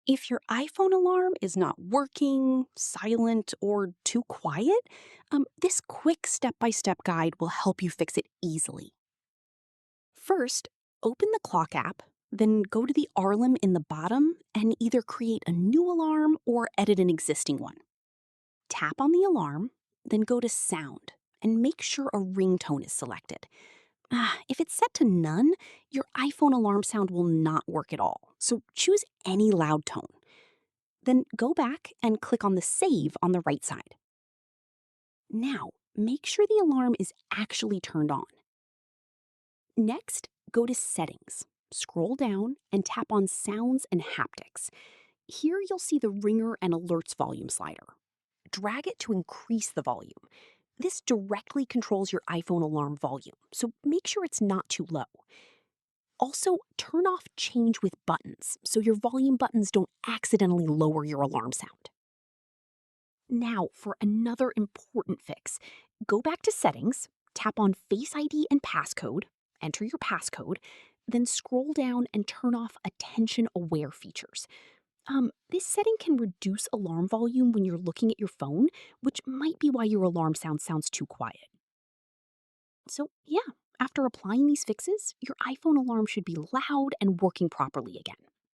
If your iPhone alarm is not working, silent, or too quiet, this quick step by step guide will help you fix it easily. First, open the clock app, then go to the alarm in the bottom and either create a new alarm or edit an existing one. Tap on the alarm, then go to Sound and make sure a ringtone is selected. If it's set to none, your iPhone alarm sound will not work at all, so choose any loud tone. Then go back and click on the Save on the right side. Now, make sure the alarm is actually turned on. Next, go to Settings, scroll down, and tap on Sounds and Haptics. Here you'll see the ringer and alerts volume slider. Drag it to increase the volume. This directly controls your iPhone alarm volume, so make sure it's not too low. Also, turn off Change with Buttons so your volume buttons don't accidentally lower your alarm sound. Now, for another important fix, go back to Settings, tap on Face ID and Passcode, enter your passcode, then scroll down and turn off Attention Aware features. This setting can reduce alarm volume when you're looking at your phone, which might be why your alarm sounds too quiet. So, yeah, after applying these fixes, your iPhone alarm should be loud and working properly again.